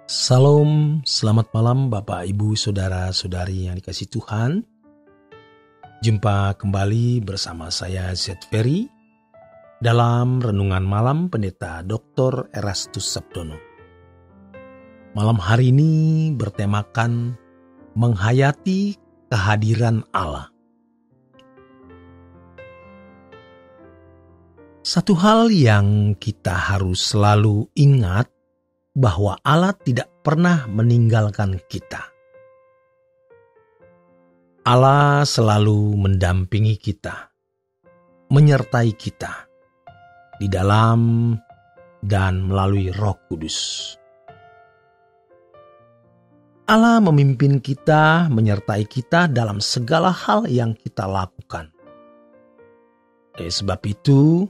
Salam, selamat malam Bapak, Ibu, Saudara-saudari yang dikasihi Tuhan. Jumpa kembali bersama saya Z. Ferry dalam Renungan Malam Pendeta Dr. Erastus Sabdono. Malam hari ini bertemakan menghayati kehadiran Allah. Satu hal yang kita harus selalu ingat bahwa Allah tidak pernah meninggalkan kita. Allah selalu mendampingi kita, menyertai kita di dalam dan melalui Roh Kudus. Allah memimpin kita, menyertai kita dalam segala hal yang kita lakukan. Oleh sebab itu,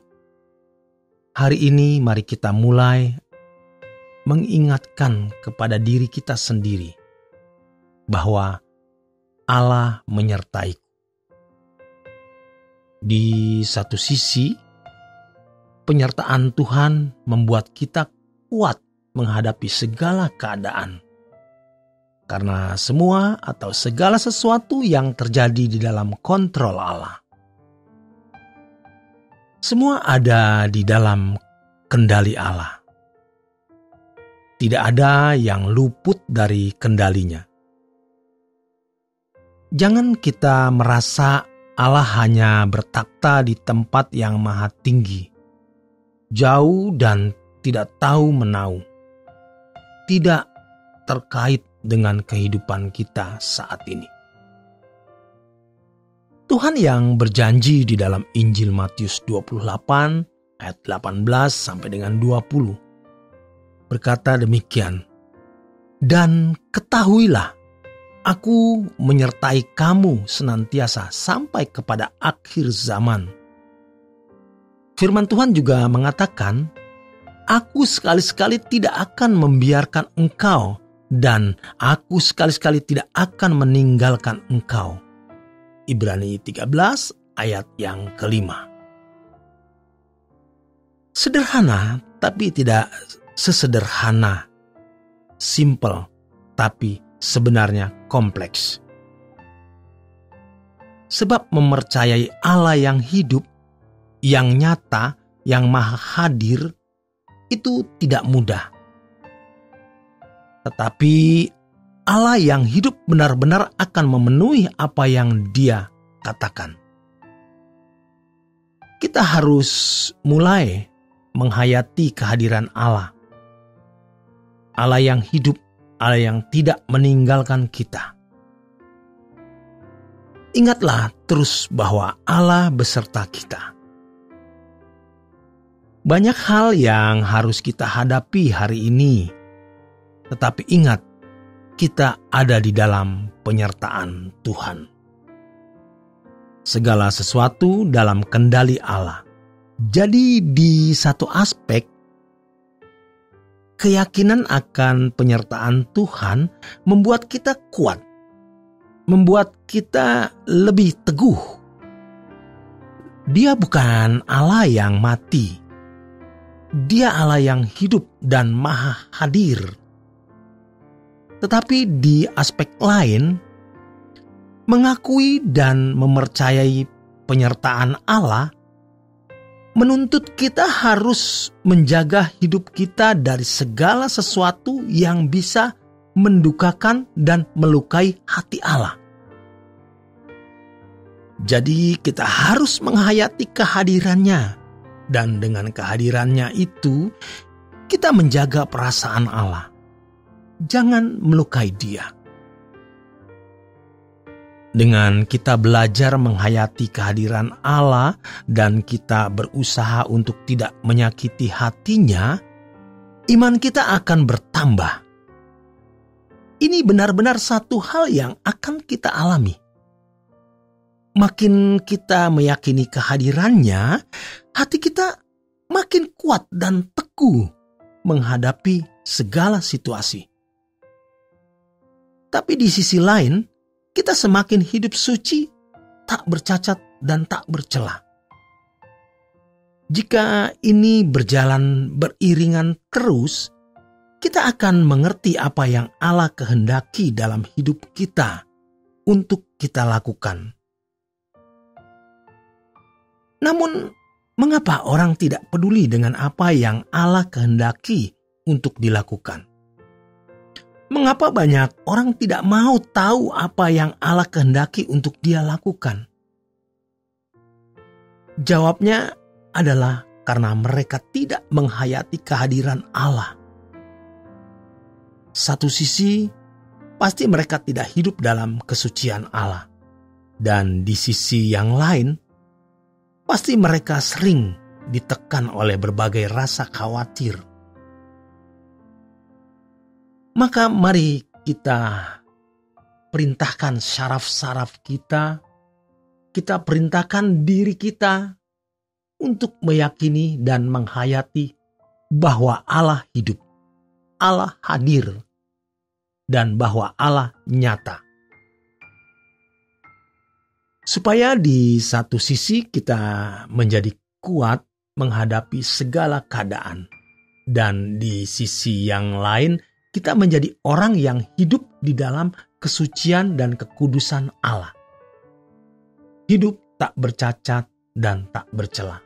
hari ini mari kita mulai mengingatkan kepada diri kita sendiri bahwa Allah menyertaiku. Di satu sisi, penyertaan Tuhan membuat kita kuat menghadapi segala keadaan. Karena semua atau segala sesuatu yang terjadi di dalam kontrol Allah. Semua ada di dalam kendali Allah. Tidak ada yang luput dari kendalinya. Jangan kita merasa Allah hanya bertakhta di tempat yang maha tinggi, jauh dan tidak tahu menau, tidak terkait dengan kehidupan kita saat ini. Tuhan yang berjanji di dalam Injil Matius 28 ayat 18 sampai dengan 20 berkata demikian, "Dan ketahuilah, aku menyertai kamu senantiasa sampai kepada akhir zaman." Firman Tuhan juga mengatakan, "Aku sekali-sekali tidak akan membiarkan engkau, dan aku sekali-sekali tidak akan meninggalkan engkau." Ibrani 13 ayat yang kelima. Sederhana tapi tidak sesederhana, simple tapi sebenarnya kompleks. Sebab mempercayai Allah yang hidup, yang nyata, yang maha hadir, itu tidak mudah. Tetapi Allah yang hidup benar-benar akan memenuhi apa yang Dia katakan. Kita harus mulai menghayati kehadiran Allah. Allah yang hidup, Allah yang tidak meninggalkan kita. Ingatlah terus bahwa Allah beserta kita. Banyak hal yang harus kita hadapi hari ini, tetapi ingat, kita ada di dalam penyertaan Tuhan. Segala sesuatu dalam kendali Allah. Jadi di satu aspek, keyakinan akan penyertaan Tuhan membuat kita kuat, membuat kita lebih teguh. Dia bukan Allah yang mati. Dia Allah yang hidup dan maha hadir. Tetapi di aspek lain, mengakui dan mempercayai penyertaan Allah menuntut kita harus menjaga hidup kita dari segala sesuatu yang bisa mendukakan dan melukai hati Allah. Jadi kita harus menghayati kehadirannya, dan dengan kehadirannya itu kita menjaga perasaan Allah. Jangan melukai Dia. Dengan kita belajar menghayati kehadiran Allah dan kita berusaha untuk tidak menyakiti hatinya, iman kita akan bertambah. Ini benar-benar satu hal yang akan kita alami. Makin kita meyakini kehadirannya, hati kita makin kuat dan teguh menghadapi segala situasi. Tapi di sisi lain, kita semakin hidup suci, tak bercacat dan tak bercela. Jika ini berjalan beriringan terus, kita akan mengerti apa yang Allah kehendaki dalam hidup kita untuk kita lakukan. Namun, mengapa orang tidak peduli dengan apa yang Allah kehendaki untuk dilakukan? Mengapa banyak orang tidak mau tahu apa yang Allah kehendaki untuk dia lakukan? Jawabnya adalah karena mereka tidak menghayati kehadiran Allah. Satu sisi, pasti mereka tidak hidup dalam kesucian Allah. Dan di sisi yang lain, pasti mereka sering ditekan oleh berbagai rasa khawatir. Maka mari kita perintahkan syaraf-syaraf kita perintahkan diri kita untuk meyakini dan menghayati bahwa Allah hidup, Allah hadir, dan bahwa Allah nyata. Supaya di satu sisi kita menjadi kuat menghadapi segala keadaan, dan di sisi yang lain kita menjadi orang yang hidup di dalam kesucian dan kekudusan Allah. Hidup tak bercacat dan tak bercela.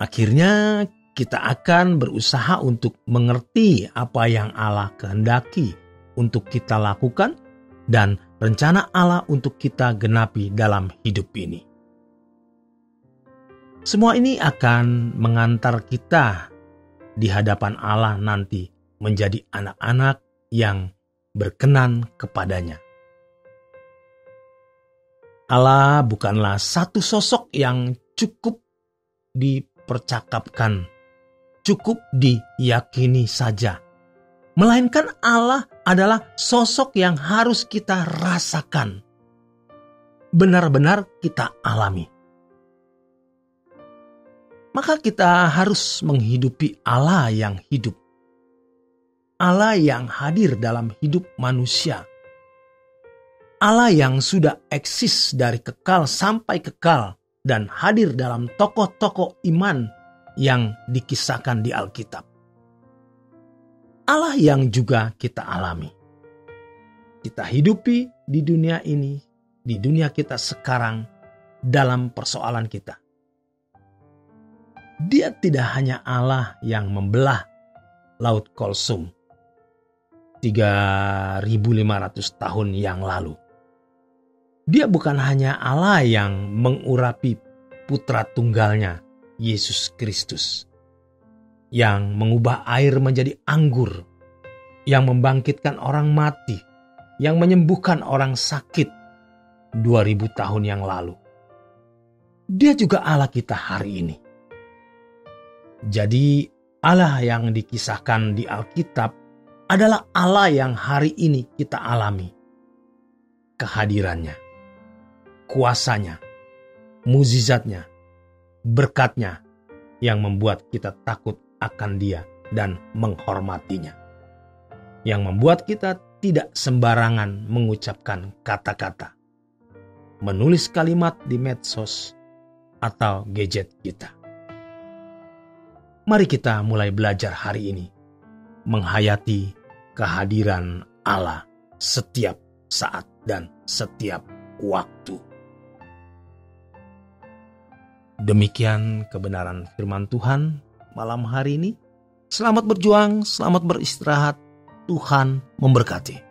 Akhirnya kita akan berusaha untuk mengerti apa yang Allah kehendaki untuk kita lakukan dan rencana Allah untuk kita genapi dalam hidup ini. Semua ini akan mengantar kita di hadapan Allah nanti menjadi anak-anak yang berkenan kepadanya. Allah bukanlah satu sosok yang cukup dipercakapkan, cukup diyakini saja. Melainkan Allah adalah sosok yang harus kita rasakan, benar-benar kita alami. Maka kita harus menghidupi Allah yang hidup. Allah yang hadir dalam hidup manusia. Allah yang sudah eksis dari kekal sampai kekal dan hadir dalam tokoh-tokoh iman yang dikisahkan di Alkitab. Allah yang juga kita alami. Kita hidupi di dunia ini, di dunia kita sekarang, dalam persoalan kita. Dia tidak hanya Allah yang membelah Laut Kulsum 3.500 tahun yang lalu. Dia bukan hanya Allah yang mengurapi putra tunggalnya, Yesus Kristus, yang mengubah air menjadi anggur, yang membangkitkan orang mati, yang menyembuhkan orang sakit 2000 tahun yang lalu. Dia juga Allah kita hari ini. Jadi Allah yang dikisahkan di Alkitab adalah Allah yang hari ini kita alami. Kehadirannya, kuasanya, mukjizatnya, berkatnya yang membuat kita takut akan Dia dan menghormatinya. Yang membuat kita tidak sembarangan mengucapkan kata-kata, menulis kalimat di medsos atau gadget kita. Mari kita mulai belajar hari ini menghayati kehadiran Allah setiap saat dan setiap waktu. Demikian kebenaran firman Tuhan malam hari ini. Selamat berjuang, selamat beristirahat. Tuhan memberkati.